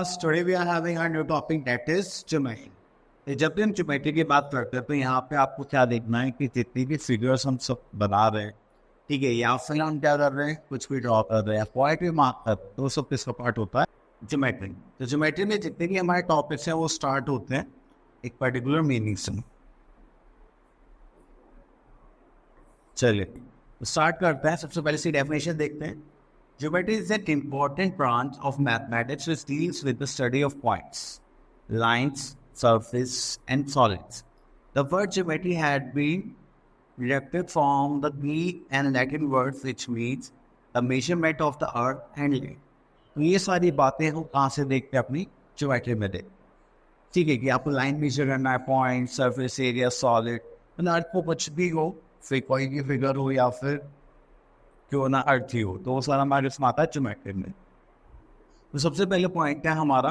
class. Today we are having our new topic that is geometry. जब भी हम geometry की बात करते हैं तो यहाँ पे आपको क्या देखना है कि जितनी भी फिगर्स हम सब बना रहे हैं, ठीक है, या फिर हम क्या कर रहे हैं, कुछ भी ड्रॉ कर रहे हैं, पॉइंट भी मार्क कर रहे हैं, तो सब किसका पार्ट होता है? ज्योमेट्री. तो ज्योमेट्री में जितने भी हमारे टॉपिक्स हैं वो स्टार्ट होते हैं एक पर्टिकुलर मीनिंग से. चलिए स्टार्ट करते हैं. सबसे पहले सी डेफिनेशन देखते हैं. Geometry is an important branch of mathematics which deals with the study of points, lines, surface, and solids. The word geometry had been derived from the Greek and Latin words which means the measurement of the earth and land. तो ये सारी बातें हम कहाँ से देखते हैं? अपनी ज्योमेट्री में देखते. ठीक है कि आपको लाइन मेजर करना है, पॉइंट, सरफेस एरिया, सॉलिड, मतलब अर्थ को कुछ भी हो, फिर कोई भी फिगर हो या फिर क्यों ना अर्थ ही हो, तो वो सारा हमारे इसमें आता है ज्योमेट्री में. तो सबसे पहले पॉइंट है हमारा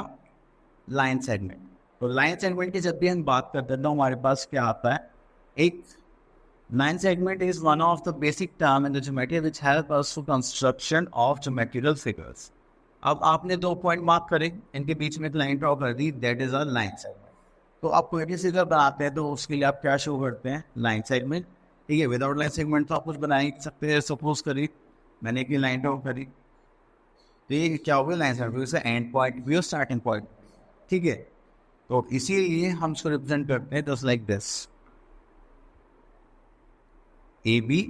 लाइन सेगमेंट. तो लाइन सेगमेंट की जब भी हम बात करते हैं तो हमारे पास क्या आता है? एक line segment is one of the basic term in the geometry which help us to construction of geometrical figures. अब आपने दो पॉइंट मार्क करे, इनके बीच में एक लाइन ड्रॉ कर दी, that is a line segment. तो आप कोई भी फिगर बनाते हैं तो उसके लिए आप क्या शो करते हैं? Line segment. ठीक है, विदाउट लाइन सेगमेंट तो आप कुछ बना ही सकते हैं. सपोज करिए मैंने एक लाइन ड्रॉ करी, तो ये क्या होगा? लाइन सेगमेंट से एंड पॉइंट भी और स्टार्टिंग पॉइंट. ठीक है, तो इसीलिए हम इसको रिप्रेजेंट करते हैं just like this, A B,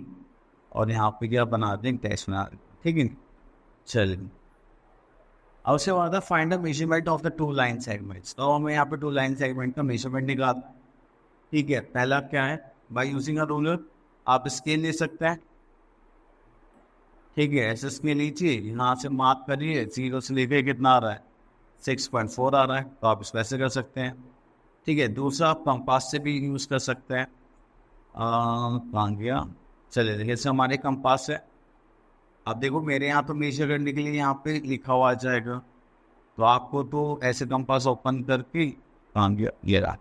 और यहाँ पे क्या बना दें? डैश बना दें. ठीक है, चलिए अब उसके बाद find the measurement of the two line segments. तो हमें यहाँ पे टू लाइन सेगमेंट का मेजरमेंट निकालना. ठीक है, पहला क्या है? बाय यूजिंग अ रूलर आप स्केल ले सकते हैं. ठीक है, ऐसे स्केल लीजिए, यहाँ से मार्क करिए, 0 से लेकर कितना आ रहा है? 6.4 आ रहा है, तो आप इस वैसे कर सकते हैं. ठीक है, दूसरा आप कंपास से भी यूज़ कर सकते हैं. कहाँ गया? चलिए देखिए, जैसे हमारे कंपास है, अब देखो मेरे यहाँ तो मेजर करने के लिए यहाँ पे लिखा हुआ आ जाएगा, तो आपको तो ऐसे कंपास ओपन करके, कहाँ गया? ये रहा.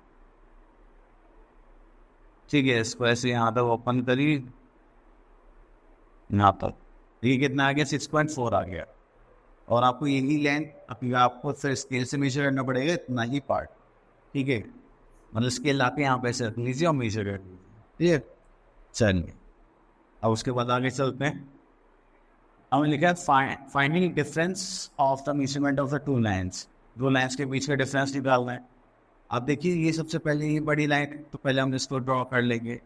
ठीक है, इसको ऐसे यहाँ तक ओपन करिए, यहाँ तक, ये कितना आ गया? 6.4 आ गया. और आपको यही लेंथ अभी आपको फिर स्केल से मेजर करना पड़ेगा, इतना ही पार्ट. ठीक है, मतलब स्केल ला के यहाँ पे ऐसे रख लीजिए और मेजर कर लीजिए. ठीक है, चलिए अब उसके बाद आगे चलते हैं. हमें लिखा है finding difference of the measurement of the two lines. दो लाइन्स के बीच का डिफरेंस निकालना है. अब देखिए ये सबसे पहले ये बड़ी लाइन, तो पहले हम इसको ड्रॉ कर लेंगे.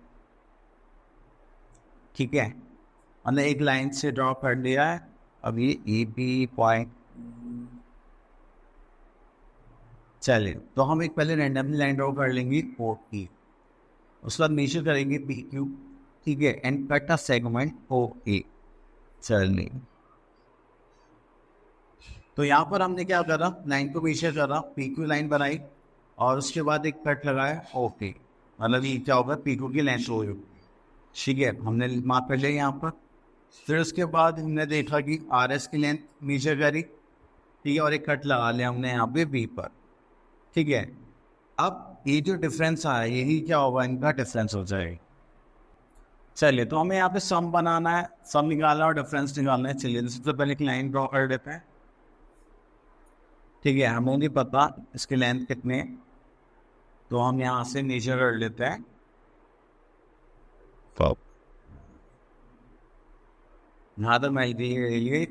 ठीक है, हमने एक लाइन से ड्रॉ कर लिया है. अब ये ए बी पॉइंट, चलिए तो हम एक पहले रैंडमली लाइन ड्रॉ कर लेंगे ओ ई. उसके बाद मेजर करेंगे पी क्यू. ठीक है, and cut a segment O A. चलिए तो यहाँ पर हमने क्या करा? लाइन को मेजर करा, पी क्यू लाइन बनाई, और उसके बाद एक कट लगाया ओके. मतलब ये क्या होगा? पी क्यू की लेंथ होगी. ठीक है, हमने मार्क कर लिया यहाँ पर. फिर उसके बाद हमने देखा कि आर एस की लेंथ मेजर करी. ठीक है, और एक कट लगा लिया हमने यहाँ पे बी पर. ठीक है, अब ये जो डिफरेंस आया यही क्या होगा? इनका डिफरेंस हो जाएगा. चलिए तो हमें यहाँ पे सम बनाना है, सम निकालना और डिफरेंस निकालना है. चलिए सबसे पहले एक लाइन ड्रॉ कर देते हैं. ठीक है, हमें नहीं पता इसकी लेंथ कितनी है, तो हम यहाँ से मेजर कर लेते हैं. यहाँ तक मैं ये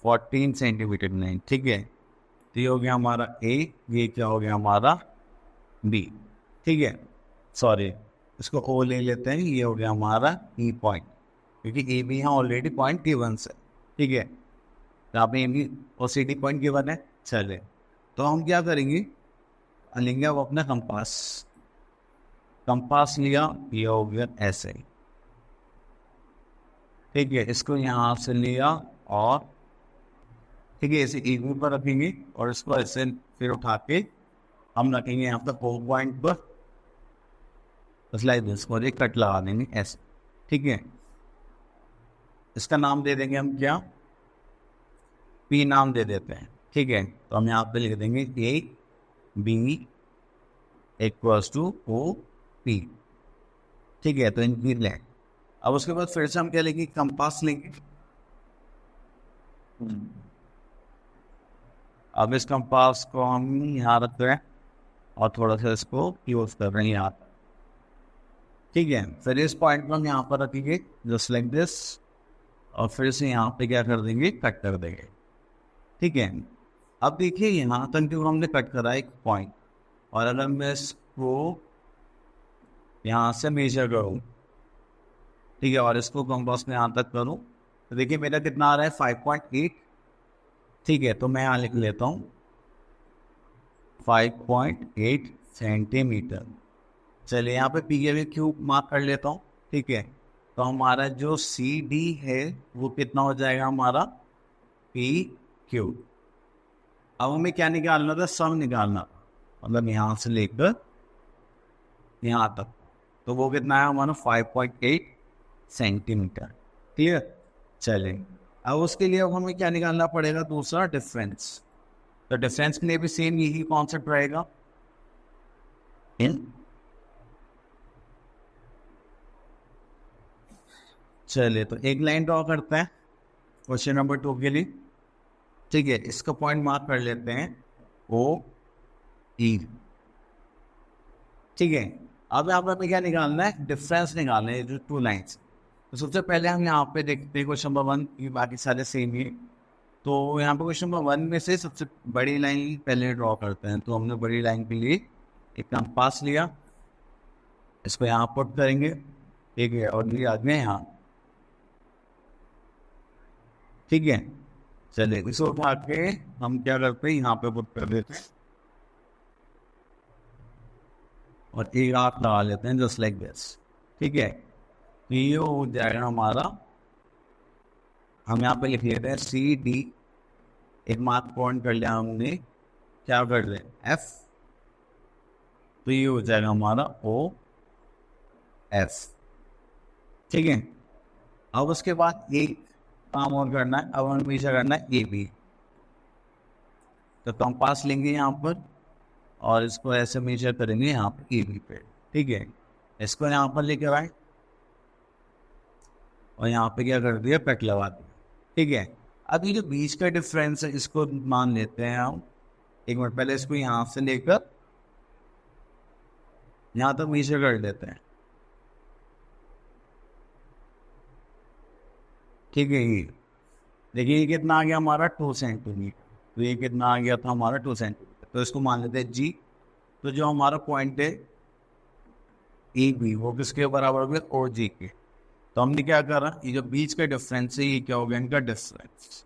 14 सेंटीमीटर लाइन. ठीक है, तो ये हो गया हमारा ए, ये क्या हो गया हमारा बी. ठीक है, सॉरी इसको ओ ले लेते हैं, ये हो गया हमारा ई पॉइंट, क्योंकि ए बी यहाँ ऑलरेडी पॉइंट गिवन से. ठीक है, तो आप ए बी और सी डी पॉइंट गिवन है. चले तो हम क्या करेंगे? लेंगे अब अपना कंपास. कंपास लिया, ये हो गया ऐसे. ठीक है, इसको यहाँ से लिया और ठीक है ऐसे एक पर रखेंगे, और इसको ऐसे फिर उठा के हम रखेंगे यहाँ पर ओ पॉइंट पर. बस लाइक दिस, और एक कट लगा देंगे ऐसे. ठीक है, इसका नाम दे देंगे हम क्या? पी नाम दे देते हैं. ठीक है, तो हम यहाँ पे लिख देंगे A B equals to O P. ठीक है, तो इनकी लेंथ. अब उसके बाद फिर से हम क्या लेंगे? कंपास लेंगे. अब इस कंपास को हम यहाँ रख रहे हैं और थोड़ा सा इसको यूज कर रहे हैं यहाँ पर, ठीक है। फिर इस पॉइंट को हम यहाँ पर रखेंगे जस्ट लाइक दिस, और फिर से यहाँ पे क्या कर देंगे, कट कर देंगे, ठीक है। अब देखिए यहाँ तक जो हमने कट करा एक पॉइंट, और अगर मैं इसको यहाँ से मेजर करूँ, ठीक है, और इसको कंपास में यहाँ तक करूँ, तो देखिए मेरा कितना आ रहा है 5.8, ठीक है। तो मैं यहाँ लिख लेता हूँ 5.8 सेंटीमीटर। चलिए यहाँ पे पी के क्यूब मार्क कर लेता हूँ, ठीक है। तो हमारा जो सी डी है वो कितना हो जाएगा हमारा पी क्यूब। अब हमें क्या निकालना था, सम निकालना था, मतलब यहाँ से लेकर यहाँ तक, तो वो कितना है हमारा 5.8 सेंटीमीटर, क्लियर। चलिए अब उसके लिए अब हमें क्या निकालना पड़ेगा, दूसरा डिफरेंस। तो डिफरेंस के लिए भी सेम यही कॉन्सेप्ट रहेगा। चलिए तो एक लाइन ड्रॉ करते हैं क्वेश्चन नंबर 2 के लिए, ठीक है। इसका पॉइंट मार्क कर लेते हैं ओ ई, ठीक है। अब यहाँ पर हमें क्या निकालना है, डिफरेंस निकालना है, जो 2 लाइन्स। तो सबसे पहले हम यहाँ पे देखते हैं क्वेश्चन नंबर 1, ये बाकी सारे सेम ही। तो यहाँ पे क्वेश्चन नंबर 1 में से सबसे बड़ी लाइन पहले ड्रॉ करते हैं। तो हमने बड़ी लाइन के लिए एक कंपास लिया, इसको यहाँ पुट करेंगे, ठीक है, और ये आदमी यहाँ, ठीक है। चलिए इसको उठा के हम क्या करते हैं, यहाँ पे पुट कर देते हैं और एक आंख लगा लेते हैं जस्ट लाइक दिस, ठीक है। तो ये हो जाएगा हमारा, हम यहाँ पे लिख लेते हैं सी डी, एक मार्क पॉइंट कर लिया हमने, क्या कर रहे हैं एफ, तो ये हो जाएगा हमारा ओ एफ, ठीक है। अब उसके बाद एक काम और करना है, अब हमें पीछे करना है ए बी। तो कंपास लेंगे यहाँ पर और इसको ऐसे मेजर करेंगे यहाँ पर ए बी पे, ठीक है। इसको यहाँ पर लेके आए और यहाँ पे क्या कर दिया, कट लगा दिया, ठीक है। अब ये जो बीच का डिफरेंस है इसको मान लेते हैं हम, एक मिनट पहले इसको यहाँ से लेकर यहाँ तक मेजर कर लेते हैं, ठीक है। ये देखिए ये कितना आ गया हमारा 2 सेंटीमीटर, तो ये कितना आ गया था हमारा 2 सेंटीमीटर। तो इसको मान लेते हैं जी। तो जो हमारा पॉइंट है ए बी वो किसके बराबर हो गया, ओ जी के। तो हमने क्या करा, ये जो बीच का डिफरेंस है ये क्या हो गया, इनका डिफरेंस,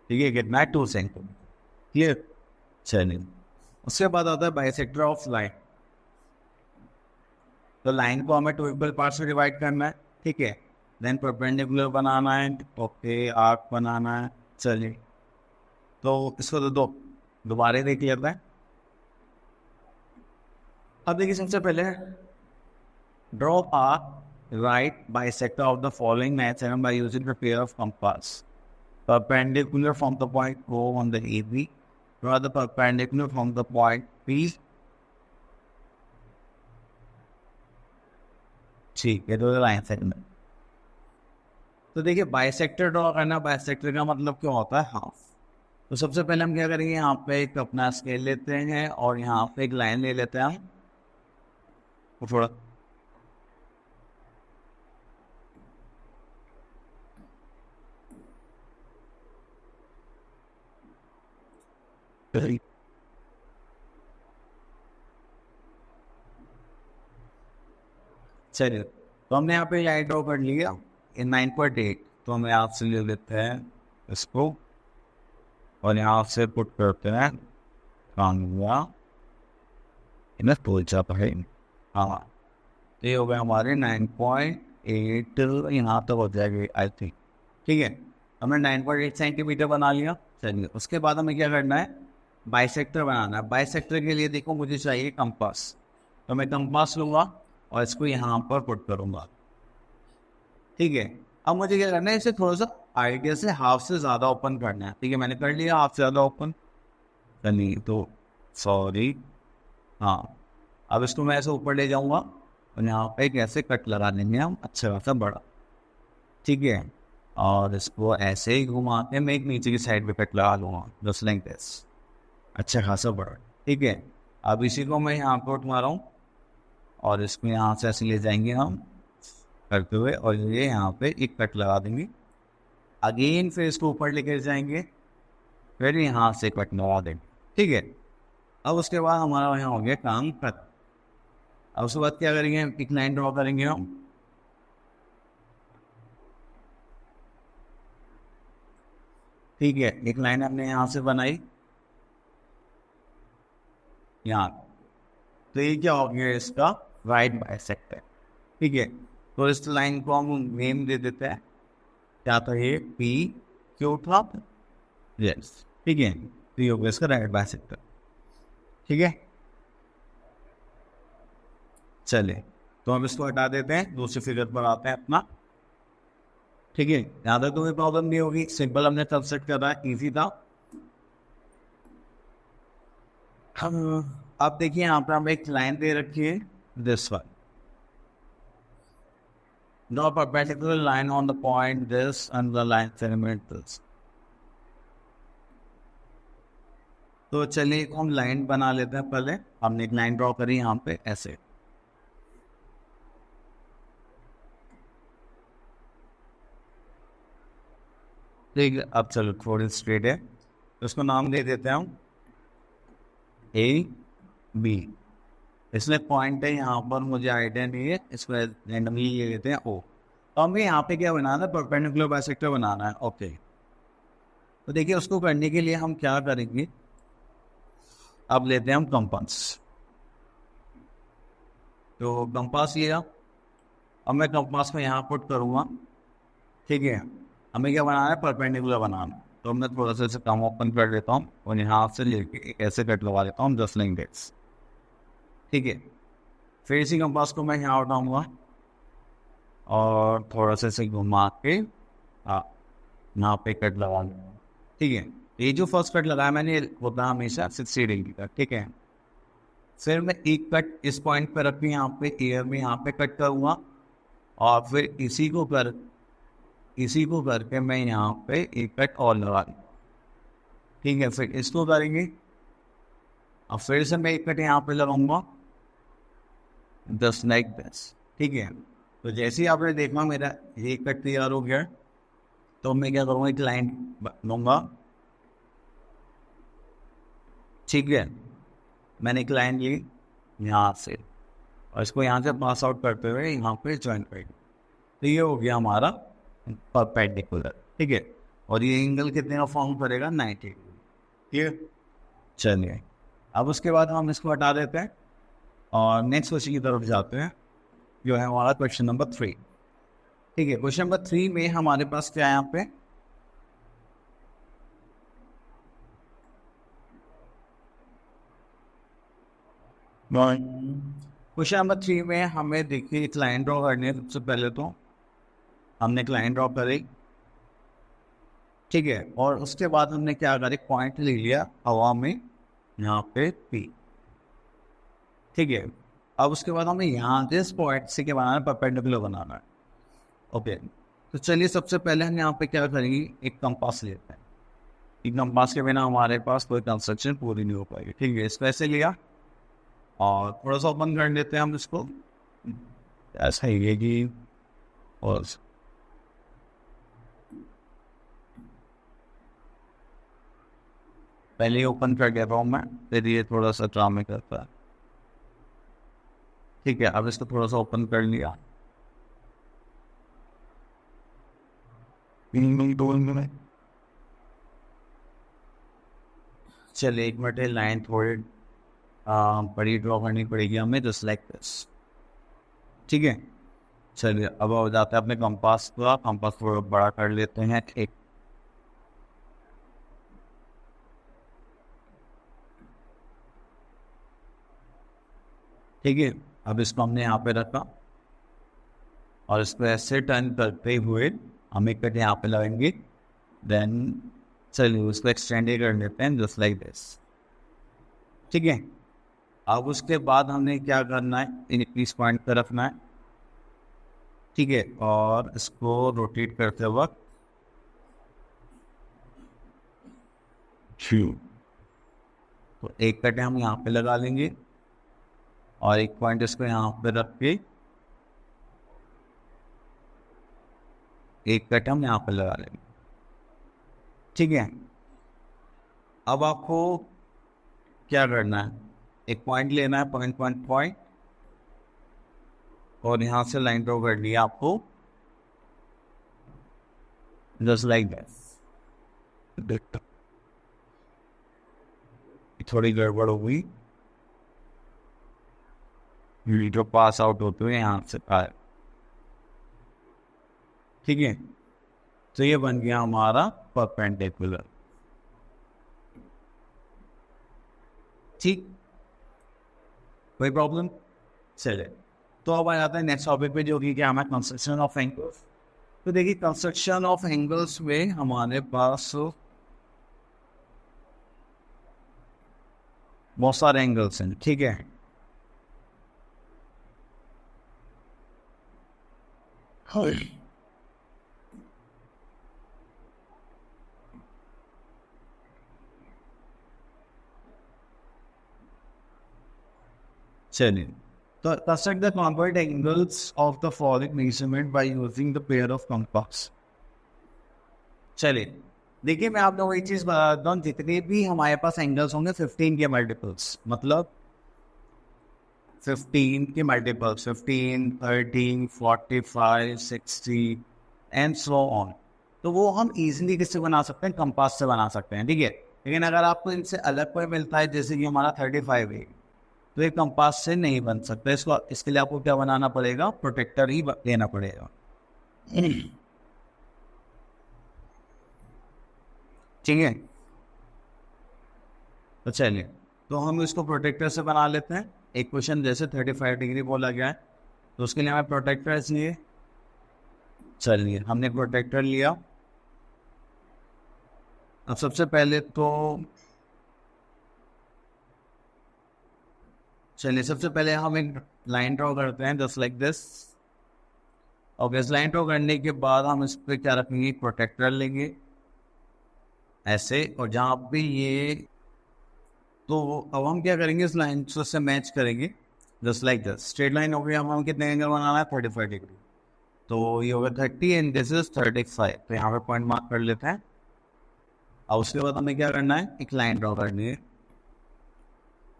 ठीक है, कितना है 2 सेंटीमीटर, क्लियर। चलिए उसके बाद आता है बाइसेक्टर ऑफ लाइन। तो लाइन को हमें 2 इक्वल पार्ट्स में डिवाइड करना है, ठीक है। देन परपेंडिकुलर बनाना है, ओके, आर्क बनाना है। चलिए तो इसको तो दोबारा देख लेते हैं। अब देखिए सबसे पहले draw a right bisector of the following match by using the pair of compass perpendicular from the point O on the AB, draw the perpendicular from the point P, ठीक है, तो लाइन सेगमेंट। तो देखिए bisector draw करना, bisector का मतलब क्या होता है, हाफ। तो सबसे पहले हम क्या करेंगे, यहाँ पे एक अपना स्केल लेते हैं और यहाँ पे एक लाइन ले लेते हैं हम, थोड़ा चलिए। तो हमने यहाँ पे लाइन ड्रॉ कर लिया इन 9.8। तो हम यहाँ से ले लेते हैं इसको और यहाँ से पुट करते हैं इन्हें बोल जाता है, हाँ। तो ये हो गया हमारे 9.8, यहाँ तक हो जाएगी आई थिंक, ठीक है। हमने 9.8 सेंटीमीटर बना लिया। चलिए उसके बाद हमें क्या करना है, बाइसेक्टर बनाना है। बाइसेक्टर के लिए देखो मुझे चाहिए कंपास, तो मैं कंपास लूँगा और इसको यहाँ पर पुट करूँगा, ठीक है। अब मुझे क्या करना है, इसे थोड़ा सा आइडिया से हाफ से ज़्यादा ओपन करना है, ठीक है। मैंने कर लिया हाफ से ज़्यादा ओपन, चलिए तो सॉरी, हाँ। अब इसको मैं ऐसे ऊपर ले जाऊँगा और यहाँ पे एक ऐसे कट लगा देंगे हम, अच्छा खासा बड़ा, ठीक है। और इसको ऐसे ही घुमा के मैं एक नीचे की साइड पे कट लगा लूँगा, जस्ट लाइक दिस। अच्छा खासा बड़ा, ठीक है। अब इसी को मैं यहाँ पे उठा रहा हूँ और इसको यहाँ से ऐसे ले जाएंगे हम करते हुए, और ये यहाँ पे एक कट लगा देंगे। अगेन फिर इसको ऊपर लेकर जाएंगे, फिर यहाँ से कट लगा देंगे, ठीक है। अब उसके बाद हमारा यहाँ हो गया काम खत्म। अब उसके बाद क्या करेंगे, एक लाइन ड्रॉ करेंगे हम, ठीक है। एक लाइन हमने यहाँ से बनाई यहाँ, तो ये क्या हो गया, इसका राइट बाइसेक्टर, ठीक है। तो इस लाइन को हम नेम दे देते हैं, क्या था ये, पी क्यू था, यस, ठीक है। तो ये हो गया इसका राइट बाइसेक्टर, ठीक है। चले, तो हम इसको हटा देते हैं, दूसरे फिगर पर आते हैं अपना, ठीक है। यहाँ तक कोई प्रॉब्लम नहीं होगी, सिंपल हमने तब सेट कर रहा है, इजी था। अब देखिए यहाँ पर हम एक लाइन दे रखी है, this one, draw a perpendicular line on the point this and the line segment this। तो चलिए हम लाइन बना लेते हैं। पहले हमने एक लाइन ड्रॉ करी यहाँ पे ऐसे, ठीक है। अब चलो थोड़ी स्ट्रेट है, तो उसको नाम दे देते हैं हम ए बी। इसमें पॉइंट है यहाँ पर, मुझे आइडिया नहीं है, इसको रैंडमली ये लेते हैं ओ। तो हमें यहाँ पे क्या बनाना है, परपेंडिकुलर बाइसेक्टर बनाना है, ओके। तो देखिए उसको करने के लिए हम क्या करेंगे, अब लेते हैं हम कंपास। तो कंपास लिया, अब मैं कंपास में यहाँ पुट करूँगा, ठीक है। हमें क्या बनाना है, परपेंडिकुलर बनाना। तो मैं थोड़ा सा इसे कम ओपन कर लेता हूँ और यहाँ से लेके ऐसे कट लगा लेता हूँ, जस्ट लाइक दिस, ठीक है। फिर इसी कंपास को मैं यहाँ उठाऊँगा और थोड़ा सा इसे घुमा के यहाँ पे कट लगा लूँगा, ठीक है। ये जो फर्स्ट कट लगाया मैंने होता है हमेशा 60 डिग्री का, ठीक है। फिर मैं एक कट इस पॉइंट पर रख के यहाँ पे एयर में यहाँ पे कट करूँगा, और फिर इसी को करके मैं यहाँ पे एक कट और लगा दूँ, ठीक है। फिर इसको करेंगे, अब फिर से मैं एक कट यहाँ पे लगाऊंगा, जस्ट लाइक दिस, ठीक है। तो जैसे ही आपने देखा मेरा एक कट तैयार हो गया, तो मैं क्या करूँगा, एक लाइन लूँगा, ठीक है। मैंने एक लाइन ली यहाँ से और इसको यहाँ से पास आउट करते हुए यहाँ पे ज्वाइन करेंगे, तो ये हो गया हमारा परपेंडिकुलर, ठीक है। और ये एंगल कितने का फॉर्म करेगा, 90, ठीक है। चलिए अब उसके बाद हम इसको हटा देते हैं और नेक्स्ट क्वेश्चन की तरफ जाते हैं, जो है हमारा क्वेश्चन नंबर 3, ठीक है। क्वेश्चन नंबर 3 में हमारे पास क्या है, यहाँ पे क्वेश्चन नंबर 3 में हमें देखिए एक लाइन ड्रॉ करनी है। सबसे पहले तो हमने एक लाइन ड्रॉ करी, ठीक है। और उसके बाद हमने क्या करा, एक पॉइंट ले लिया हवा में यहाँ पे P, ठीक है। अब उसके बाद हमें यहाँ से इस पॉइंट से क्या बनाना है, परपेंडिकुलर बनाना है, ओके। तो चलिए सबसे पहले हम यहाँ पे क्या करेंगे, एक कंपास लेते हैं। एक कंपास के बिना हमारे पास कोई कंस्ट्रक्शन पूरी नहीं हो पाएगी, ठीक है। इसको ऐसे लिया और थोड़ा सा ओपन कर लेते हैं हम इसको, ऐसा ही है कि, और पहले ओपन कर देता हूँ मैं, फिर ये थोड़ा सा ड्रामे करता है, ठीक है। अब इसको थोड़ा सा ओपन कर लिया, चलिए एक मिनट, लाइन थोड़ी बड़ी ड्रॉ करनी पड़ेगी हमें, जस्ट लाइक दिस, ठीक है। चलिए अब हो जाता है अपने कंपास को, कंपास थोड़ा बड़ा कर लेते हैं, ठीक, ठीक है। अब इसको हमने यहाँ पे रखा और इसको ऐसे टर्न करते हुए हम एक कट यहाँ पे लगाएंगे, देन चलिए उसको एक्सटेंड कर लेते हैं, जस्ट लाइक दिस, ठीक है। अब उसके बाद हमने क्या करना है, इस पॉइंट पर रखना है, ठीक है। और इसको रोटेट करते वक्त तो एक कट हम यहाँ पे लगा लेंगे और एक पॉइंट इसको यहाँ पे रख के एक कट हम यहाँ पे लगा लेंगे। ठीक है, अब आपको क्या करना है, एक पॉइंट लेना है, पॉइंट पॉइंट पॉइंट, और यहां से लाइन ड्रॉ करनी है आपको, जस्ट लाइक दैट। थोड़ी गड़बड़ हो गई, जो पास आउट होते हुए यहां से आए। ठीक है, तो ये बन गया हमारा परपेंडिकुलर। ठीक, कोई प्रॉब्लम? चले, तो अब आ जाता है नेक्स्ट टॉपिक पे, जो कि क्या हमारा कंस्ट्रक्शन ऑफ एंगल्स। तो देखिए, कंस्ट्रक्शन ऑफ एंगल्स में हमारे पास बहुत सारे एंगल्स हैं। ठीक है, चलिए, तो construct the component angles of the following measurement bye using the pair of compass. चलिए, देखिए मैं आप लोगों को एक चीज बताता हूँ, जितने भी हमारे पास एंगल्स होंगे 15 के मल्टीपल्स, मतलब 15 के मल्टीपल्स, 15, 13, 45, 60 एंड सो ऑन, तो वो हम इजीली किससे बना सकते हैं, कंपास से बना सकते हैं। ठीक है, लेकिन अगर आपको इनसे अलग कोई मिलता है, जैसे कि हमारा 35 है, तो ये कंपास से नहीं बन सकता। इसके लिए आपको क्या बनाना पड़ेगा, प्रोटेक्टर ही लेना पड़ेगा। ठीक है, तो चलिए, तो हम इसको प्रोटेक्टर से बना लेते हैं। एक क्वेश्चन जैसे 35 डिग्री बोला गया है, तो उसके लिए हमें प्रोटेक्टर चाहिए। चलिए, हमने प्रोटेक्टर लिया। अब सबसे पहले तो चलिए, सबसे पहले हम एक लाइन ड्रॉ करते हैं, जस्ट लाइक दिस। और इस लाइन ड्रॉ करने के बाद हम इस पर क्या रखेंगे, प्रोटेक्टर लेंगे ऐसे, और जहाँ भी ये, तो अब हम क्या करेंगे, इस लाइन से मैच करेंगे, just like this. Straight line हो गई, हम कितने एंगल बनाना है, 35 डिग्री, तो ये होगा 30 एंड दिस इज 35। तो यहाँ पे पॉइंट मार्क कर लेते हैं। और उसके बाद हमें क्या करना है, एक लाइन ड्रॉ करनी है।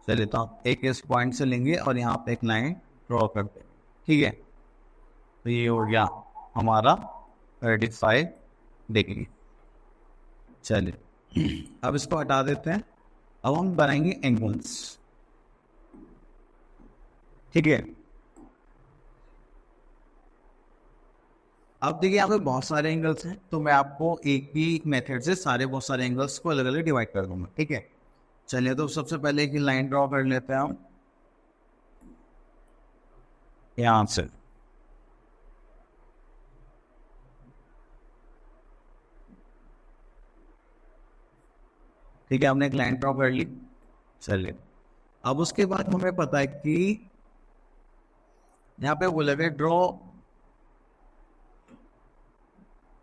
चलिए, तो हम एक इस पॉइंट से लेंगे और यहाँ पे एक लाइन ड्रॉ करते हैं। ठीक है, तो ये हो गया हमारा 35 डिग्री। चलिए, अब इसको हटा देते हैं। अब हम बनाएंगे एंगल्स। ठीक है, अब देखिए यहाँ पे बहुत सारे एंगल्स हैं, तो मैं आपको एक ही मेथड से सारे बहुत सारे एंगल्स को अलग अलग डिवाइड कर दूंगा। ठीक है, चलिए, तो सबसे पहले एक लाइन ड्रॉ कर लेते हैं हम यहाँ से। ठीक है, हमने एक लाइन ड्रॉ कर ली। चलिए, अब उसके बाद हमें पता है कि यहाँ पे बोलेगा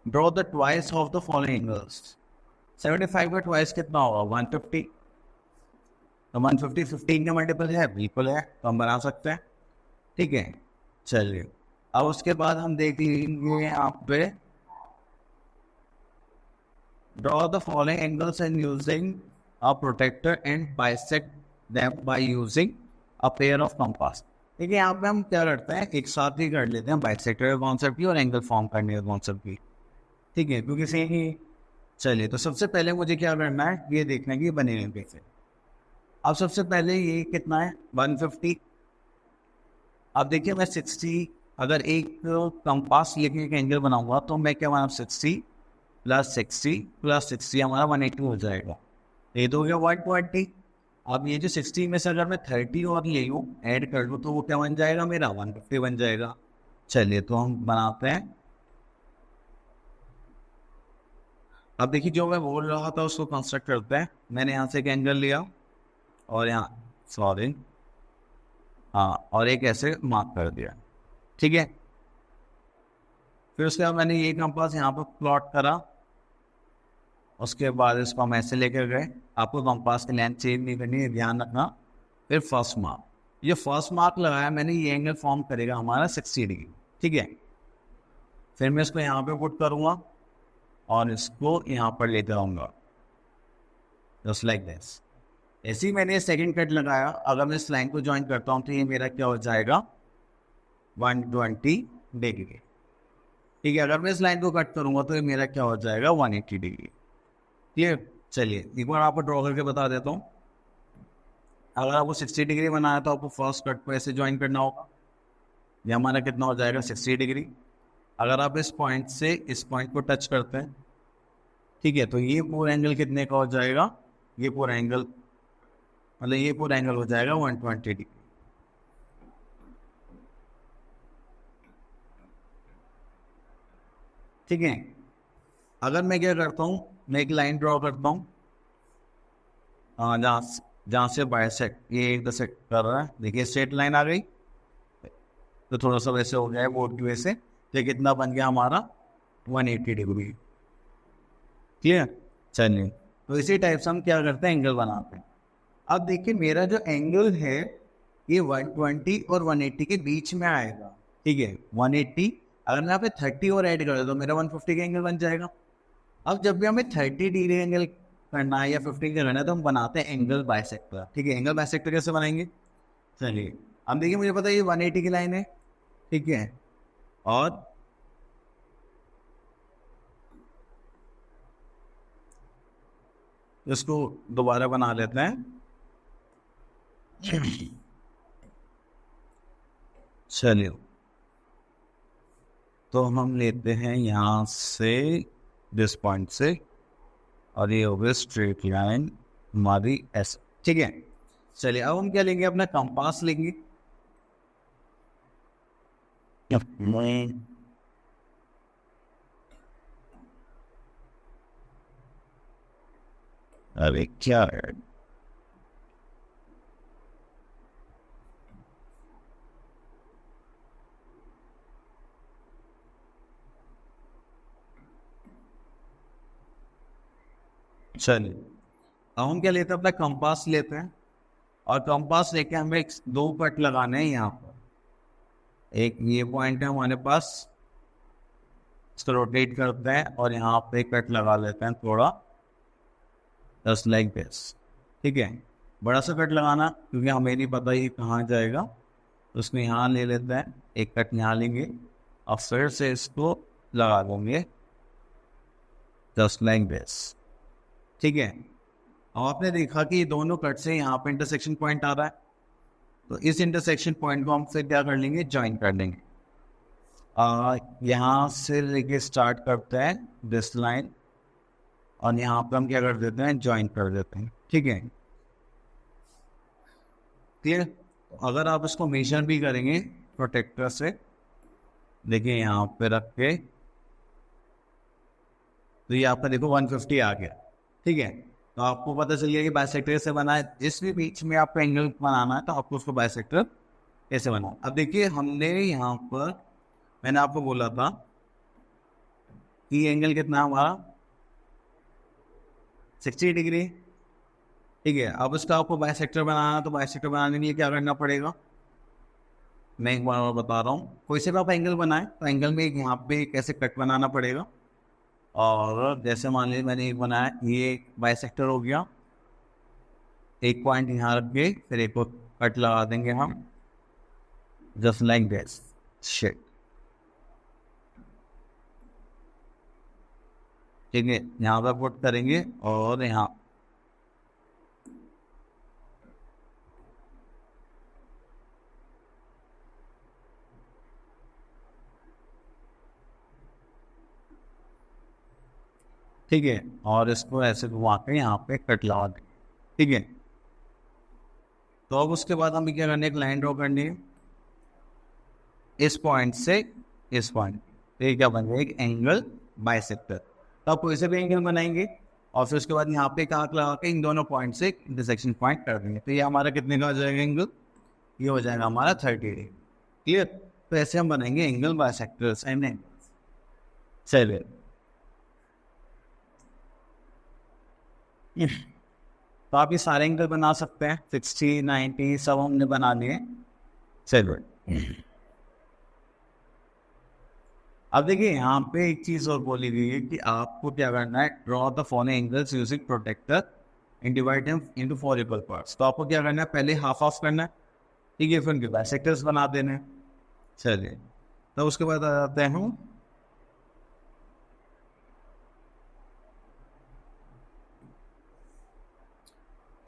draw the twice of the following angles. 75 का ट्वाइस कितना होगा, 150। तो 150 15 का मल्टीपल है, बिल्कुल है, तो हम बना सकते हैं। ठीक है, चलिए, अब उसके बाद हम देख लेंगे यहाँ पे draw the following angles and using a protractor and bisect them by using a pair of compass. देखिए, यहाँ पे हम क्या करते हैं, एक साथ ही कर लेते हैं बाइसेक्टर कॉन्सेप्ट की और एंगल फॉर्म करने का कॉन्सेप्ट की। ठीक है, क्योंकि सेम ही। चलिए, तो सबसे पहले मुझे क्या करना है, ये देखना है कि बने हुए कैसे। अब सबसे पहले ये कितना है, 150। अब देखिए, मैं 60, अगर एक कंपास लेके एक एंगल बनाऊंगा, तो मैं क्या बना, 60 + 60 + 60 हमारा 180 हो जाएगा। ये तो हो गया 120। अब ये जो 60 में से अगर मैं 30 और ले लूँ, ऐड कर लूँ, तो वो क्या बन जाएगा, मेरा 150 बन जाएगा। चलिए, तो हम बनाते हैं। अब देखिए, जो मैं बोल रहा था उसको कंस्ट्रक्ट करते हैं। मैंने यहाँ से एक एंगल लिया और यहाँ, सॉरी, हाँ, और एक ऐसे मार्क कर दिया। ठीक है, फिर उसके बाद मैंने ये कंपास यहाँ पर प्लॉट करा उसके बाद इसको हम ऐसे लेकर गए, आपको कंपास की लेंथ चेंज नहीं करनी है, ध्यान रखना। फिर फर्स्ट मार्क, ये फर्स्ट मार्क लगाया मैंने, ये एंगल फॉर्म करेगा हमारा 60 डिग्री, ठीक है। फिर मैं इसको यहाँ पे पुट करूँगा और इसको यहाँ पर लेकर आऊँगा, जस्ट लाइक दिस। ऐसे ही मैंने सेकंड कट लगाया, अगर मैं इस लाइन को ज्वाइन करता हूँ तो ये मेरा क्या हो जाएगा 120 डिग्री, ठीक है। अगर मैं इस लाइन को कट करूँगा तो ये मेरा क्या हो जाएगा 180 डिग्री, क्लियर। चलिए एक बार आपको ड्रॉ करके बता देता हूँ। अगर आपको 60 डिग्री बनाया तो आपको फर्स्ट कट को ऐसे ज्वाइन करना होगा, ये हमारा कितना हो जाएगा 60 डिग्री। अगर आप इस पॉइंट से इस पॉइंट को टच करते हैं, ठीक है, तो ये पूरा एंगल कितने का हो जाएगा, ये पूरा एंगल मतलब ये पूरा एंगल हो जाएगा 120 डिग्री, ठीक है। अगर मैं क्या करता हूँ, मैं एक लाइन ड्रॉ करता हूँ, जहाँ से बाइसेक्ट ये इंटरसेक्ट कर रहा है, देखिए स्ट्रेट लाइन आ गई, तो थोड़ा सा वैसे हो गया है बोर्ड की वजह से, तो कितना बन गया हमारा 180 डिग्री, क्लियर। चलिए तो इसी टाइप से हम क्या करते हैं, एंगल बनाते हैं। अब देखिए मेरा जो एंगल है ये 120 और 180 के बीच में आएगा, ठीक है। 180 अगर मैं यहाँ पे 30 और ऐड कर दो मेरा 150 का एंगल बन जाएगा। अब जब भी हमें 30 डिग्री एंगल करना है या 15 का करना है तो हम बनाते हैं एंगल बाइसेक्टर, ठीक है। एंगल बाइसेक्टर कैसे बनाएंगे, चलिए अब देखिए मुझे पता है ये 180 की लाइन है, ठीक है, और इसको दोबारा बना लेते हैं। चलिए तो हम लेते हैं यहाँ से दिस पॉइंट से, और ये हो गया स्ट्रेट लाइन हमारी ऐसे, ठीक है। चलिए अब हम क्या लेंगे, अपना कंपास लेंगे। अरे क्या है, चलिए अब हम क्या लेते हैं, अपना कंपास लेते हैं, और कंपास लेके हमें दो कट लगाने हैं यहाँ पर। एक ये पॉइंट है हमारे पास, इसको रोटेट करते हैं और यहाँ पे कट लगा लेते हैं थोड़ा, जस्ट लाइक दिस, ठीक है। बड़ा सा कट लगाना क्योंकि हमें नहीं पता ये कहाँ जाएगा, तो उसको यहाँ ले लेते हैं, एक कट यहाँ लेंगे और फिर से इसको लगा देंगे, जस्ट लाइक दिस, ठीक है। और आपने देखा कि दोनों कट से यहाँ पे इंटरसेक्शन पॉइंट आ रहा है, तो इस इंटरसेक्शन पॉइंट को हम फिर क्या कर लेंगे, ज्वाइन कर लेंगे। यहाँ से लेके स्टार्ट करते हैं दिस लाइन, और यहाँ पे हम क्या कर देते हैं, ज्वाइन कर देते हैं, ठीक है, क्लियर। अगर आप इसको मेजर भी करेंगे प्रोटेक्टर से, देखिए यहाँ पे रख के, तो ये आपका देखो 150 आ गया, ठीक है। तो आपको पता चल गया कि बाइसेक्टर से बना है, जिस भी बीच में आपको एंगल बनाना है तो आपको उसको बाइसेक्टर कैसे बनाना। अब देखिए हमने यहाँ पर, मैंने आपको बोला था कि एंगल कितना हमारा 60 डिग्री, ठीक है। अब उसका आपको बाइसेक्टर बनाना, तो बाइसेक्टर बनाने के लिए क्या करना पड़ेगा, मैं एक बार और बता रहा हूँ। कोई से भी आप एंगल बनाए तो एंगल में यहाँ पे कैसे कट बनाना पड़ेगा, और जैसे मान लीजिए मैंने एक बनाया, ये बाइसेक्टर हो गया, एक पॉइंट यहाँ रख के फिर एक कट लगा देंगे हम, जस्ट लाइक दिस शिट, ठीक है। यहाँ पर पुट करेंगे और यहाँ, ठीक है, और इसको ऐसे घुमा के यहाँ पे कट लगा देंगे, ठीक है। तो अब उसके बाद हमें क्या करना है, एक लाइन ड्रॉ करनी है इस पॉइंट से इस पॉइंट, तो ये क्या बन गया, एक एंगल बाइसेक्टर। तो आप कोई से भी एंगल बनाएंगे और फिर उसके बाद यहाँ पे एक आर्क लगा के इन दोनों पॉइंट से इंटरसेक्शन पॉइंट कर देंगे, तो ये हमारा कितने का हो जाएगा एंगल, ये हो जाएगा हमारा 30 डिग्री, क्लियर। तो ऐसे हम बनाएंगे एंगल बाइसेक्टर्स एंड एंगल्स। चलिए तो आप ये सारे एंगल बना सकते हैं, 60, 90 सब हमने बना लिए। चलिए अब देखिए यहाँ पे एक चीज और बोली गई है कि आपको क्या करना है, draw the following angles using protractor and divide them into 4 equal parts. तो आपको क्या करना है, पहले हाफ ऑफ करना है, ठीक है, फिर उनके बाइसेक्टर्स बना देने हैं। चलिए तो उसके बाद आ जाते हैं हम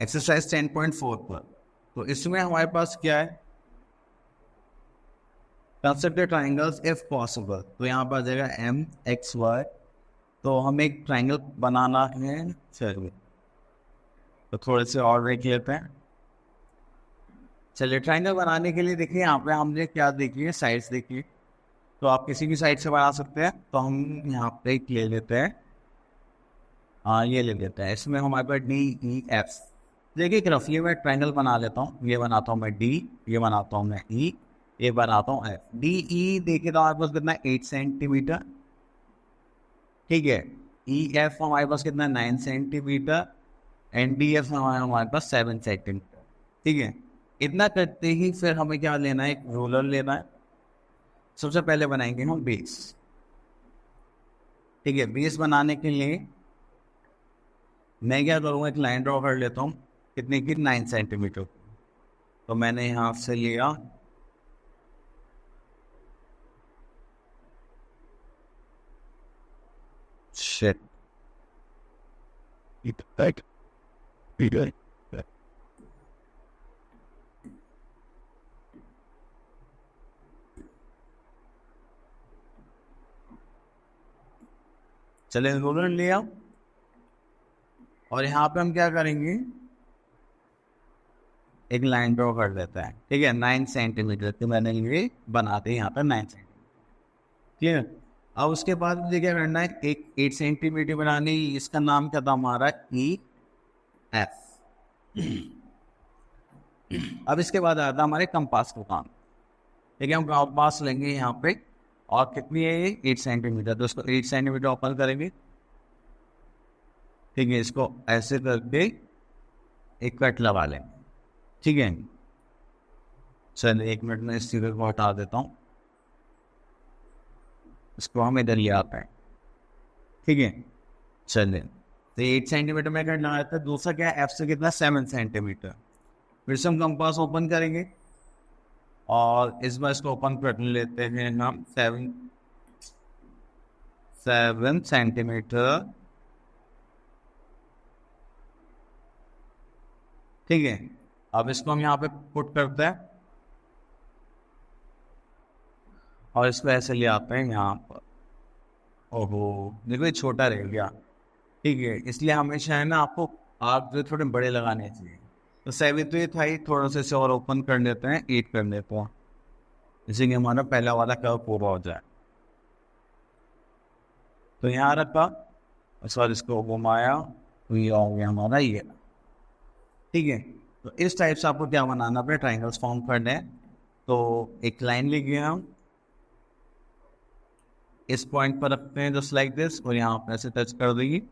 एक्सरसाइज 10.4 पर। तो इसमें हमारे पास क्या है, कंस्ट्रक्ट ट्राइंगल्स इफ पॉसिबल। तो यहाँ पर आ जाएगा एम एक्स वाई। तो हमें एक ट्राइंगल बनाना है। चलिए तो थोड़े से और देख लेते हैं। चलिए ट्राइंगल बनाने के लिए देखिए यहाँ पे हमने क्या देखिए, साइड्स देखिए। तो आप किसी भी साइड से बना सकते हैं। तो हम यहाँ पे एक ले लेते हैं, हाँ ये ले लेते हैं। इसमें हमारे पास डी ई एफ। देखिए रफली मैं ट्राइंगल बना लेता हूँ। ये बनाता हूँ मैं डी, ये बनाता हूँ मैं ई, ये बनाता हूँ एफ। डी ई देखिए तो हमारे पास कितना 8 सेंटीमीटर, ठीक है। ई एफ हमारे पास कितना 9 सेंटीमीटर, एंड डी एफ हमारे पास 7 सेंटीमीटर, ठीक है। इतना करते ही फिर हमें क्या लेना है, एक रूलर लेना है। सबसे पहले बनाएंगे हम बेस, ठीक है। बेस बनाने के लिए मैं क्या करूँगा, एक लाइन ड्रॉ कर लेता हूँ, कितने की 9 सेंटीमीटर। तो मैंने यहाँ से लिया, शिट, चले रूलर लिया और यहाँ पे हम क्या करेंगे, एक लाइन ड्रॉ कर देता है, ठीक है। 9 सेंटीमीटर तो मैंने ये बनाते यहाँ पर 9 सेंटीमीटर, ठीक है। अब उसके बाद मुझे क्या करना है, एक 8 सेंटीमीटर बनानी। इसका नाम क्या था हमारा, ई एफ। अब इसके बाद आता है हमारे कंपास का काम, ठीक है। हम कंपास लेंगे यहाँ पे, और कितनी है ये 8 सेंटीमीटर। तो इसको 8 सेंटीमीटर ओपन करेंगे, ठीक है। इसको ऐसे करके एक कट लगा लेंगे, ठीक है। चलिए 1 मिनट में इस फिगर को हटा देता हूँ, इसको हम इधर ले आते हैं, ठीक है। चलिए तो 8 सेंटीमीटर में कट लगाया था। दूसरा क्या है, एफ से कितना 7 सेंटीमीटर। फिर से हम कंपास ओपन करेंगे और इस बार इसको ओपन कर लेते हैं हम 7 सेंटीमीटर, ठीक है। अब इसको हम यहाँ पे पुट करते हैं और इसको ऐसे ले आते हैं यहाँ पर। ओहो देखो ये छोटा रह गया, ठीक है। इसलिए हमेशा है ना आपको आग जो थोड़े बड़े लगाने चाहिए। तो 7 तो ये था ही, थोड़ा सा इसे और ओपन कर लेते हैं, 8 कर लेते हैं, जैसे कि हमारा पहला वाला कर्व पूरा हो जाए। तो यहाँ रखा, उस बाद इसको घुमाया, तो ये हो गया हमारा ये, ठीक है। तो इस टाइप से आपको क्या बनाना पड़े, ट्राइंगल्स फॉर्म करने हैं। तो एक लाइन लिखिए हम, इस पॉइंट पर रखते हैं जस्ट लाइक दिस, और यहाँ पे ऐसे टच कर देंगे,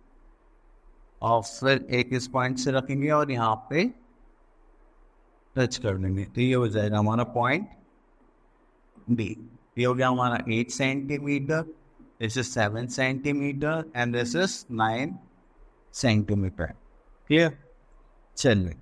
और फिर एक इस पॉइंट से रखेंगे और यहाँ पे टच कर देंगे। तो ये हो जाएगा हमारा पॉइंट बी। ये हो गया हमारा 8 centimetre, this is 7 centimetre, and this is 9 centimetre, clear. चलिए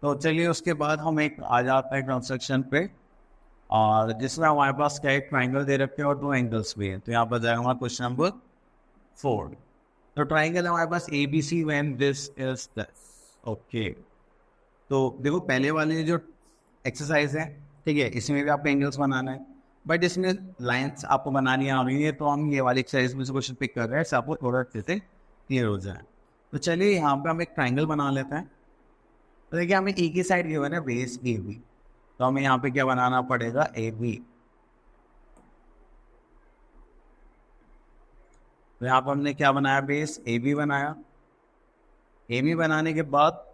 तो चलिए उसके बाद हम एक आ जाते हैं कंस्ट्रक्शन पे, और जिसमें हमारे पास क्या एक ट्राइंगल दे रखे हैं और 2 एंगल्स भी हैं। तो यहाँ पर जाएगा हमारा क्वेश्चन नंबर 4। तो ट्राइंगल हमारे पास A B C when this is this, okay. तो देखो पहले वाले जो एक्सरसाइज है, ठीक है, इसमें भी आपको एंगल्स बनाना है, बट इसमें लाइंस आपको बनानी आ रही है। तो हम ये वाली एक्सरसाइज में से क्वेश्चन पिक कर रहे हैं, आपको थोड़ा अच्छे से क्लियर हो जाए। तो चलिए यहाँ पे हम एक ट्राइंगल बना लेते हैं। तो देखिए हमें एक ही साइड गिवन है, बेस ए बी। तो हमें यहाँ पे क्या बनाना पड़ेगा, ए बी। तो यहाँ पर हमने क्या बनाया, बेस ए बी बनाया, AB बनाने के बाद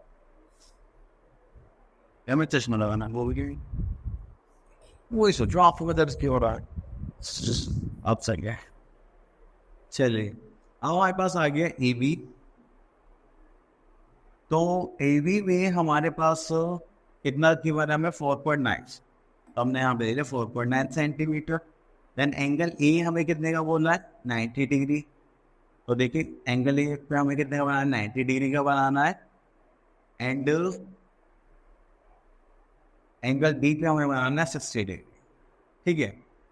हमें चश्मा लगाना, वो भी वही सोचो आपको दर्द क्यों हो रहा है। अब सही है। चलिए अब हमारे पास आ गया AB। तो AB में हमारे पास कितना गिवन है हमें 4.9, हमने यहाँ पे दे दिया 4.9 सेंटीमीटर। देन एंगल ए हमें कितने का बोलना है 90 डिग्री। तो देखिए एंगल ए पे हमें कितने का बनाना है 90 डिग्री का बनाना है। एंड एंगल बी पे हमें बनाना है 60 डिग्री। ठीक है,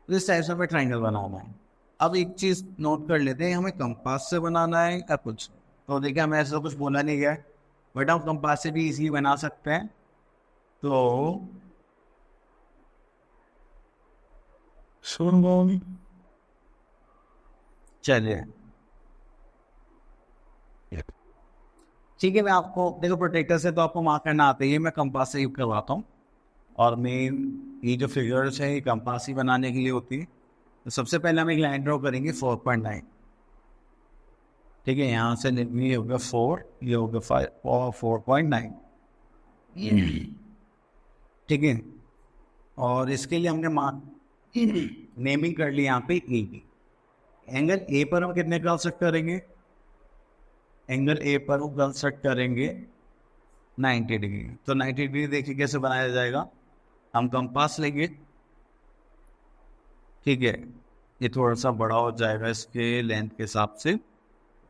तो इस टाइप से हमें ट्राइंगल बनाना है। अब एक चीज नोट कर लेते हैं, हमें कंपास से बनाना है या कुछ। तो देखिए हमें ऐसा कुछ बोला नहीं गया है, बट हम कंपास से भी इजीली बना सकते हैं। तो चलिए ठीक है, मैं आपको देखो प्रोटेक्टर से तो आपको मार्क करना आता ही है, मैं कंपास से यूज करवाता हूँ। और मेन ये जो फिगर्स है ये कंपास ही बनाने के लिए होती है। तो सबसे पहले हम एक लाइन ड्रॉ करेंगे 4.9। ठीक है, यहाँ से ये होगा 4, ये होगा 5 और 4.9। ठीक है, और इसके लिए हमने मार्क नेमिंग कर ली यहाँ पे ए की। एंगल ए पर हम कितने कंस्ट्रक्ट करेंगे, एंगल ए पर हम कंस्ट्रक्ट करेंगे 90 डिग्री। तो 90 डिग्री देखिए कैसे बनाया जाएगा, हम कंपास लेंगे। ठीक है, ये थोड़ा सा बड़ा हो जाएगा, इसके लेंथ के हिसाब से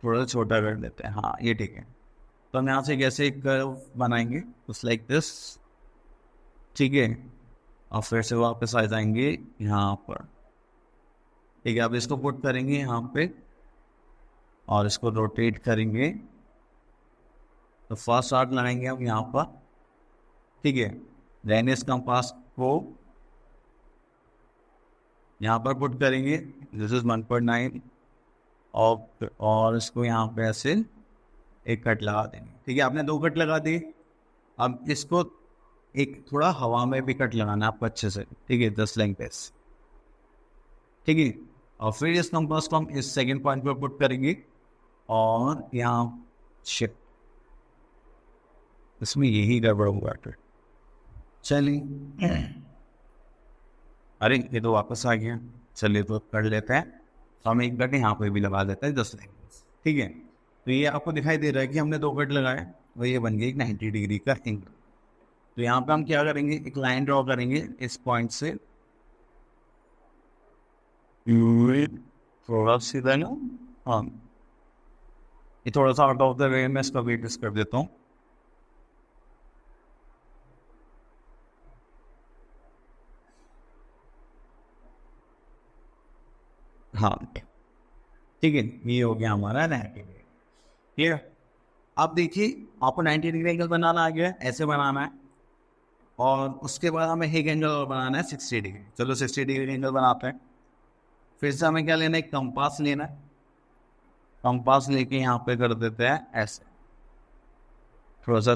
थोड़ा सा छोटा कर देते हैं। हाँ ये ठीक है। तो हम यहाँ से कैसे एक कर्व बनाएंगे, उस लाइक दिस। ठीक है, और फिर से वापस आ जाएंगे यहाँ पर। ठीक है, अब इसको पुट करेंगे यहाँ पे और इसको रोटेट करेंगे। तो फर्स्ट आर्क लगाएंगे हम यहाँ पर। ठीक है, देन इस कंपास को यहाँ पर पुट करेंगे, दिस इज 1.9 और इसको यहाँ पे ऐसे एक कट लगा देंगे। ठीक है, आपने 2 कट लगा दिए। अब इसको एक थोड़ा हवा में भी कट लगाना है आपको अच्छे से। ठीक है, 10 लेंथ पे। ठीक है, और फिर इस कंपास को हम इस सेकंड पॉइंट पर पुट करेंगे और यहाँ शिफ्ट, इसमें यही गड़बड़ हुआ। चलिए अरे ये तो वापस आ गया। चलिए तो कर लेते हैं, तो हम एक कट यहाँ पे भी लगा देते हैं 10 लेंथ। ठीक है, तो ये आपको दिखाई दे रहा है कि हमने 2 कट लगाए और ये बन गया एक 90 डिग्री का एंगल। तो यहाँ पे हम क्या करेंगे, एक लाइन ड्रॉ करेंगे इस पॉइंट से थोड़ा सीधा ना। हाँ ये थोड़ा सा आउट ऑफ द वे, मैं इसका वेट कर देता हूँ। हाँ ठीक है, ये हो गया हमारा 90 डिग्री। ठीक है, अब देखिए आपको 90 डिग्री एंगल बनाना आ गया, ऐसे बनाना है। और उसके बाद हमें एक एंगल और बनाना है 60 डिग्री। चलो 60 डिग्री एंगल बनाते हैं। फिर से हमें क्या लेना है, कंपास लेना है। कंपास लेके यहाँ पे कर देते हैं ऐसे, थोड़ा सा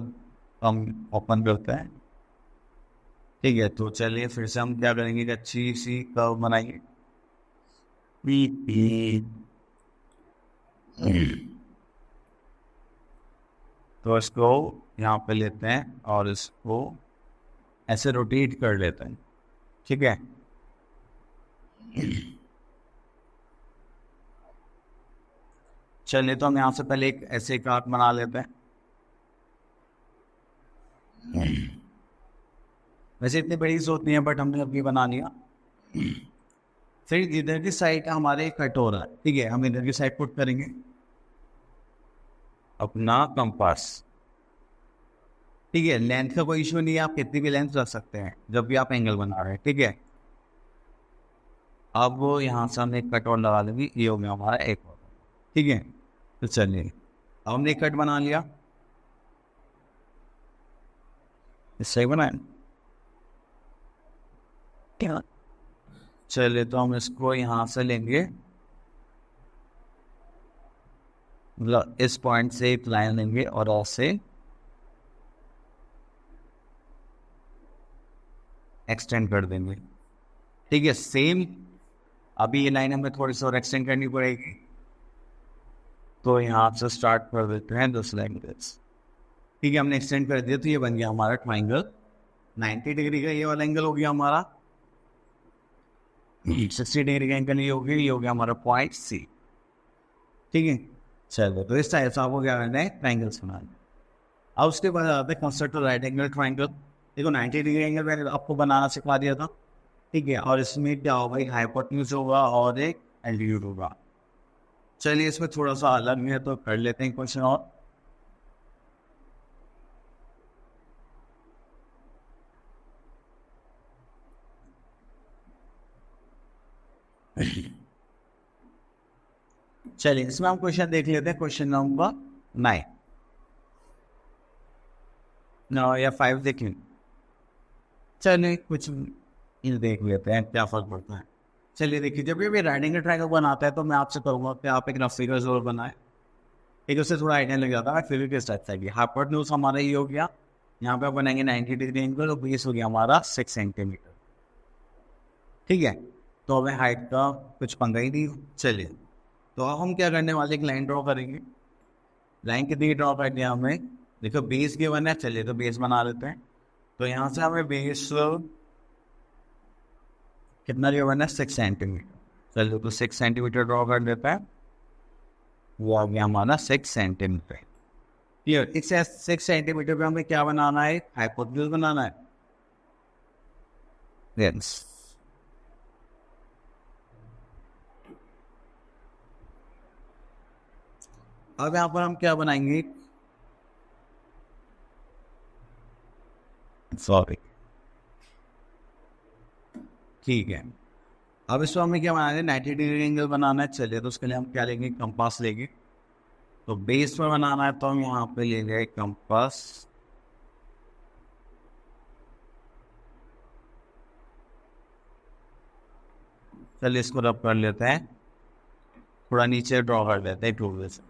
हम ओपन करते हैं। ठीक है, तो चलिए फिर से हम क्या करेंगे, कि अच्छी सी कर्व बनाएंगे। तो इसको यहाँ पे लेते हैं और इसको ऐसे रोटेट कर लेते हैं। ठीक है, चलिए तो हम यहाँ से पहले एक ऐसे एक आर्क बना लेते हैं। वैसे इतनी बड़ी जरूरत नहीं है, बट हमने अभी बना लिया। फिर इधर की साइड हमारे कट हो रहा है। ठीक है, हम इधर की साइड पुट करेंगे अपना कंपास। ठीक है, लेंथ का कोई इशू नहीं है, आप कितनी भी लेंथ रख सकते हैं जब भी आप एंगल बना रहे हैं। ठीक है, अब यहाँ से हमने एक कट और लगा देंगे, ये हो गया हमारा एक और। ठीक है, तो चलिए अब हमने एक कट बना लिया, सही बनाए। चलिए तो हम इसको यहाँ से लेंगे, मतलब इस पॉइंट से एक लाइन लेंगे और ऐसे एक्सटेंड कर देंगे। ठीक है, सेम अभी ये लाइन हमें थोड़ी सी और एक्सटेंड करनी पड़ेगी। तो यहाँ से स्टार्ट कर देते हैं 10 लाइन दिस। ठीक है, हमने एक्सटेंड कर दिया तो ये बन गया हमारा ट्राइंगल 90 डिग्री का। ये वाला एंगल हो गया हमारा 60 डिग्री का एंगल, ये हो गया हमारा पॉइंट सी। ठीक है, चलो तो इस टाइप से आपको क्या करना है, ट्राइंगल्स बनाना। अब उसके बाद आते हैं कंस्ट्रक्ट राइट एंगल ट्राइंगल। देखो 90 डिग्री एंगल मैंने आपको बनाना सिखा दिया था। ठीक है, और इसमें क्या होगा, एक हाइपोटेन्यूज होगा और एक एल्टीट्यूड होगा। चलिए इसमें थोड़ा सा अलग है तो कर लेते हैं क्वेश्चन और। चलिए इसमें हम क्वेश्चन देख लेते हैं, क्वेश्चन नंबर 9 या 5 देखें। चलिए कुछ इन देख लेते हैं क्या फर्क पड़ता है। चलिए देखिए, जब भी राइटिंग का ट्रायंगल बनाता है तो मैं आपसे कहूँगा कि आप एक रफ फिगर जरूर बनाए, एक उससे थोड़ा आइडिया लग जाता है फिर किस टाइप से। हाइपोटेन्यूज हमारा ये हो गया, यहाँ पे बनाएंगे 90 डिग्री एंगल और बेस हो गया हमारा 6 सेंटीमीटर। ठीक है, तो हमें हाइट का कुछ पंगा ही नहीं। चलिए तो अब हम क्या करने वाले, एक लाइन ड्रॉ करेंगे। लाइन कितनी ड्रॉ करनी है हमें, देखो बेस के बना है, चलिए तो बेस बना लेते हैं। तो यहाँ से हमें बेस कितना जो बना है 6 सेंटीमीटर। चलिए तो 6 सेंटीमीटर ड्रॉ कर देता है, वो आ गया हमारा 6 सेंटीमीटर। क्लियर, इस 6 सेंटीमीटर पे हमें क्या बनाना है, हाइपोटेन्यूज बनाना है। यस, अब यहाँ पर हम क्या बनाएंगे, सॉरी, ठीक है। अब इसको हमें क्या बनाना है, 90 डिग्री एंगल बनाना है। चलिए तो उसके लिए हम क्या लेंगे, कंपास लेंगे। तो बेस पर बनाना है तो हम यहाँ पे लेंगे कंपास। चलिए इसको रब कर लेते हैं, थोड़ा नीचे ड्रॉ कर देते हैं टूल से।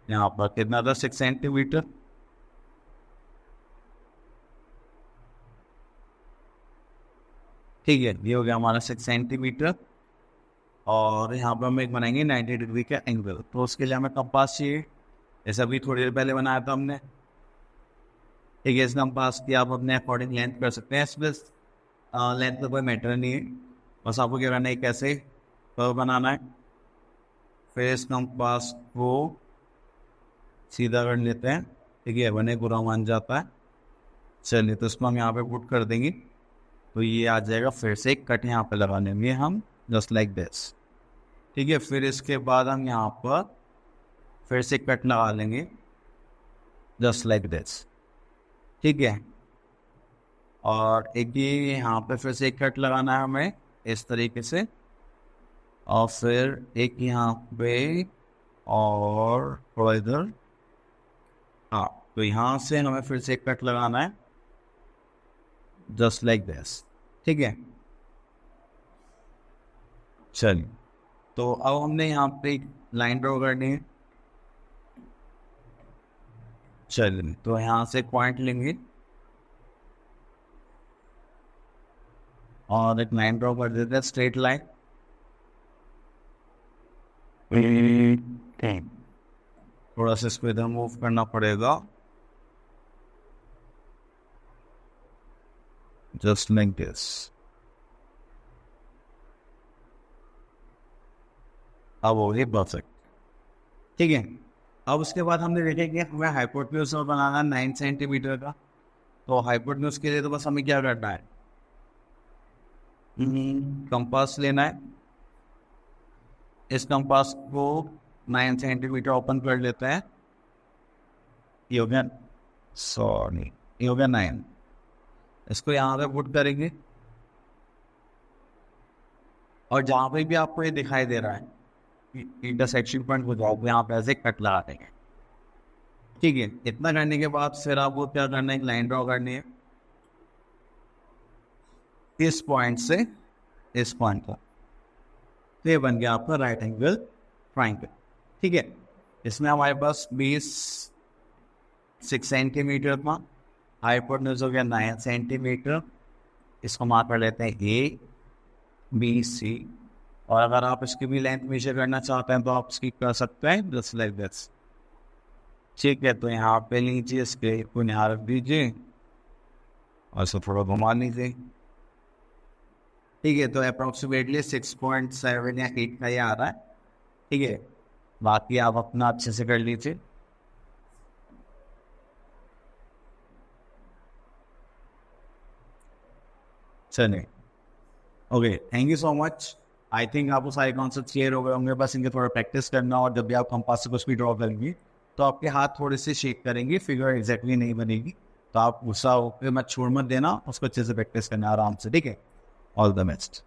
यहाँ पर कितना था, 6 सेंटीमीटर। ठीक है, ये हो गया हमारा 6 सेंटीमीटर। और यहाँ पर हम एक बनाएंगे 90 डिग्री का एंगल, तो उसके लिए हमें कंपास चाहिए, जैसा अभी थोड़ी देर पहले बनाया था हमने। ठीक है, इस कंपास की आप अपने अकॉर्डिंग लेंथ कर सकते हैं, इसमें लेंथ का कोई मैटर नहीं है, बस आपको क्या करना है, कैसे कर्व बनाना है। फिर इस कंपास को सीधा कर लेते हैं। ठीक है, बने पूरा मान जाता है। चलिए तो इसको हम यहाँ पे पुट कर देंगे, तो ये आ जाएगा। फिर से एक कट यहाँ पे लगा लेंगे हम, जस्ट लाइक दिस। ठीक है, फिर इसके बाद हम यहाँ पर फिर से कट लगा लेंगे, जस्ट लाइक दिस। ठीक है, और एक ये यहाँ पे फिर से एक कट लगाना है हमें इस तरीके से, और फिर एक यहाँ पे और थोड़ा इधर। हाँ, तो यहाँ से हमें फिर से एक कट लगाना है, जस्ट लाइक दिस। ठीक है, चलिए तो अब हमने यहाँ पे लाइन ड्रॉ करनी है। चलिए तो यहाँ से पॉइंट लेंगे और एक लाइन ड्रॉ कर देते हैं, स्ट्रेट लाइन। थोड़ा सा इसको इधर मूव करना पड़ेगा, जस्ट लाइक दिस। अब हो गई परफेक्ट। ठीक है, अब उसके बाद हमने देखे कि हमें हाइपोटेन्यूज बनाना 9 सेंटीमीटर का। तो हाइपोटेन्यूज के लिए तो बस हमें क्या करना है, कंपास लेना है। इस कंपास को 9 सेंटीमीटर ओपन कर लेते हैं। ये हो गया, सॉरी, ये हो गया 9। इसको यहाँ पे पुट करेंगे, और जहाँ पे भी आपको ये दिखाई दे रहा है इंटरसेक्शन पॉइंट को जाओ, यहाँ पे ऐसे कट लगा देंगे। ठीक है, इतना करने के बाद फिर आपको क्या करना है, एक लाइन ड्रॉ करनी है इस पॉइंट से इस पॉइंट तक। तो ये बन गया आपका राइट एंगल ट्राइंगल। ठीक है, इसमें हमारे पास 6 सेंटीमीटर था, हाइपोटेन्यूज हो गया 9 सेंटीमीटर। इसको मार्क कर लेते हैं ए बी सी, और अगर आप इसकी भी लेंथ मेजर करना चाहते हैं तो आप इसकी कर सकते हैं, जस्ट लाइक दिस। ठीक है, तो यहाँ पे लीजिए, स्केल को यहाँ रख दीजिए और इसको थोड़ा घुमा लीजिए। ठीक है, तो अप्रोक्सीमेटली 6.7 या 8 का ये आ रहा है। ठीक है, बाकी आप अपना अच्छे से कर लीजिए। चलिए, okay, thank you so much. I think आपको सारे कॉन्सेप्ट क्लियर हो गए होंगे, बस इनके थोड़ा प्रैक्टिस करना, और जब भी आप कंपास से कुछ भी ड्रॉ करेंगे तो आपके हाथ थोड़े से शेक करेंगे, फिगर एग्जैक्टली नहीं बनेगी। तो आप गुस्सा होकर मत, छोड़ मत देना, उसको अच्छे से प्रैक्टिस करना आराम से। ठीक है, ऑल द बेस्ट।